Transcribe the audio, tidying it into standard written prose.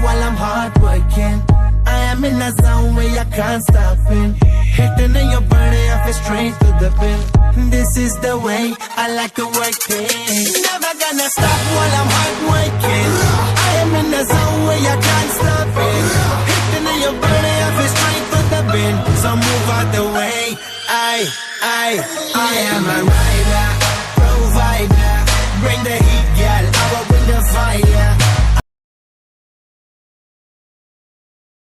while I'm hard working. I am in a zone where I can't stop it. Hitting in your body, I feel straight to the bin. This is the way I like to work it. Never gonna stop while I'm hard working. I am in a zone where I can't stop it. Hitting in your body, I feel straight to the bin. So move out the way. I am a rider.